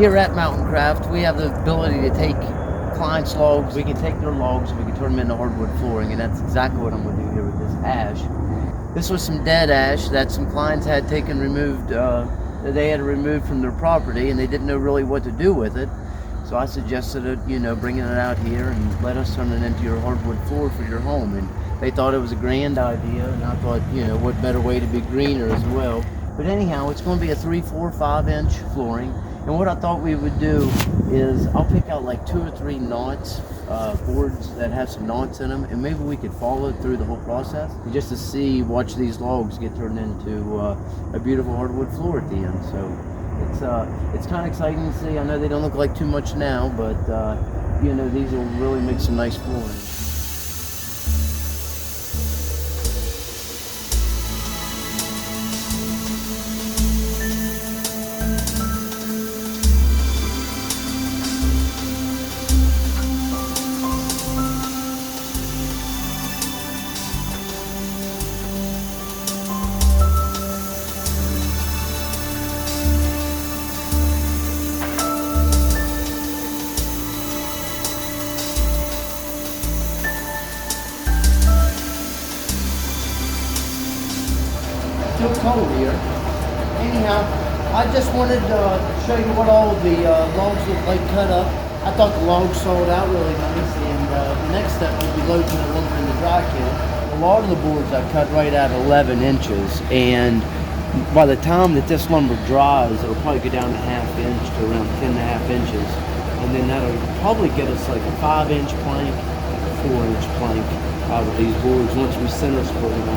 Here at Mountain Craft, we have the ability to take clients' logs. We can take their logs and we can turn them into hardwood flooring, and that's exactly what I'm going to do here with this ash. This was some dead ash that some clients had removed, that they had removed from their property, and they didn't know really what to do with it. So I suggested it, bringing it out here and let us turn it into your hardwood floor for your home. And they thought it was a grand idea, and I thought, what better way to be greener as well. But anyhow, it's going to be a 3, 4, 5-inch flooring. And what I thought we would do is I'll pick out like 2 or 3 knots, boards that have some knots in them, and maybe we could follow through the whole process and just to watch these logs get turned into a beautiful hardwood floor at the end. So it's kind of exciting to see. I know they don't look like too much now, but these will really make some nice flooring. Still cold here. Anyhow, I just wanted to show you what all the logs look like cut up. I thought the logs sold out really nice, and the next step would be loading the lumber in the dry kiln. A lot of the boards I cut right at 11 inches, and by the time that this lumber dries, it'll probably go down a ½ inch to around 10.5 inches, and then that'll probably get us like a 5-inch plank, a 4-inch plank out of these boards once we center split them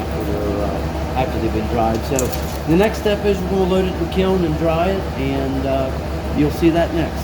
after they've been dried. So the next step is we're going to load it in the kiln and dry it, and you'll see that next.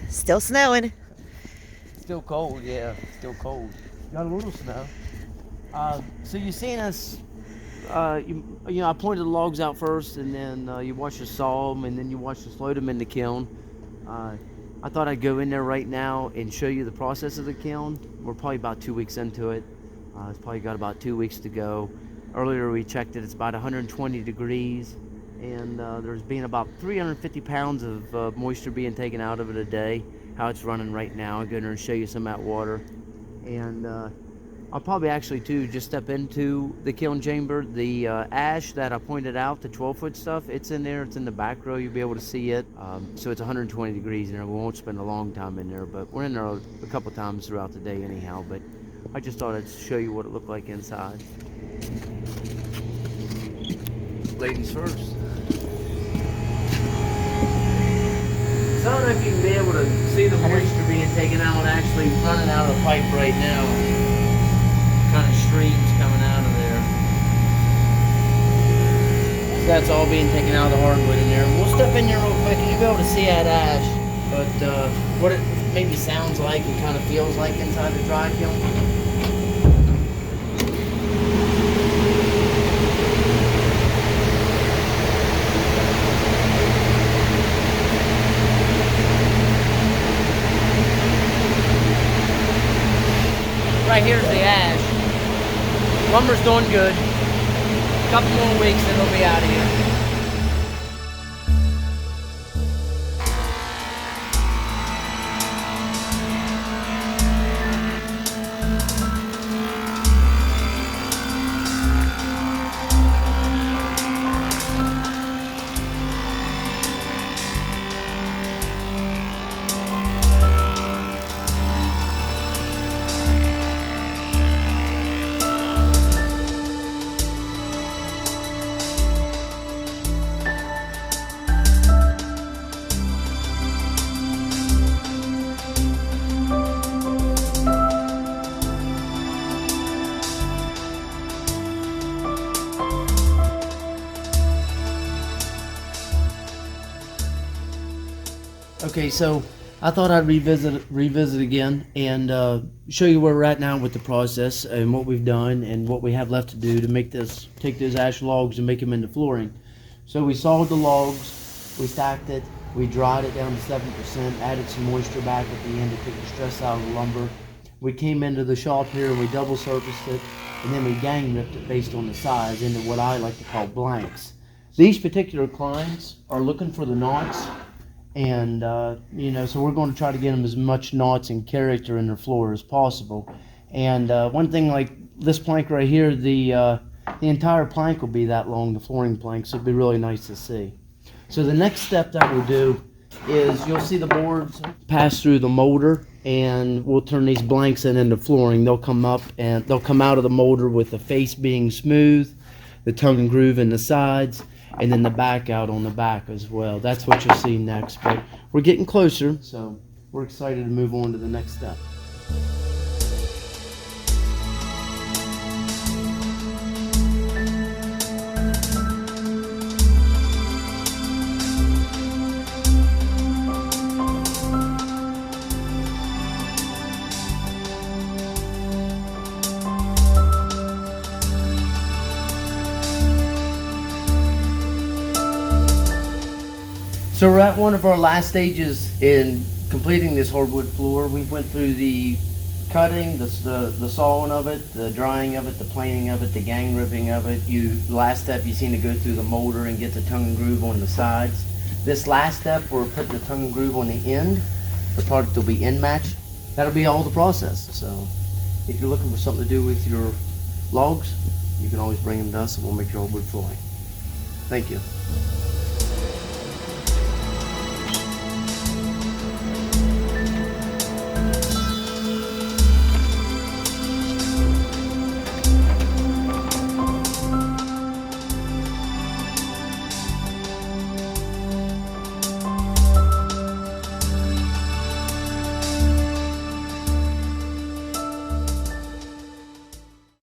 Still snowing. Still cold, yeah, still cold. Got a little snow. So you've seen us, I pointed the logs out first, and then you watched us saw them, and then you watched us load them in the kiln. I thought I'd go in there right now and show you the process of the kiln. We're probably about 2 weeks into it. It's probably got about 2 weeks to go. Earlier we checked it, it's about 120 degrees. And there's been about 350 pounds of moisture being taken out of it a day. How it's running right now. I'll go in there and show you some of that water. And I'll probably actually too just step into the kiln chamber. The ash that I pointed out, the 12-foot stuff, it's in there. It's in the back row. You'll be able to see it. So it's 120 degrees in there. We won't spend a long time in there, but we're in there a couple times throughout the day anyhow. But I just thought I'd show you what it looked like inside. Ladies first. So I don't know if you can be able to see the moisture being taken out, actually running out of the pipe right now. Kind of streams coming out of there. So that's all being taken out of the hardwood in there. We'll step in there real quick and you'll be able to see that ash. But what it maybe sounds like and kind of feels like inside the dry kiln. Right here's the ash. Lumber's doing good. A couple more weeks and it'll be out of here. Okay, so I thought I'd revisit again and show you where we're at now with the process and what we've done and what we have left to do to take those ash logs and make them into flooring. So we sawed the logs, we stacked it, we dried it down to 7%, added some moisture back at the end to take the stress out of the lumber. We came into the shop here and we double surfaced it, and then we gang ripped it based on the size into what I like to call blanks. These particular clients are looking for the knots, and so we're going to try to get them as much knots and character in their floor as possible. And one thing, like this plank right here, the entire plank will be that long, the flooring plank, so it'd be really nice to see. So the next step that we'll do is you'll see the boards pass through the molder, and we'll turn these blanks into flooring. They'll come up and they'll come out of the molder with the face being smooth, the tongue and groove in the sides, and then the back out on the back as well. That's what you'll see next, but we're getting closer, so we're excited to move on to the next step. So we're at one of our last stages in completing this hardwood floor. We went through the cutting, the sawing of it, the drying of it, the planing of it, the gang ripping of it. Last step, you seen to go through the molder and get the tongue and groove on the sides. This last step, we're putting the tongue and groove on the end. The product will be end matched. That'll be all the process. So if you're looking for something to do with your logs, you can always bring them to us and we'll make your hardwood flooring. Thank you.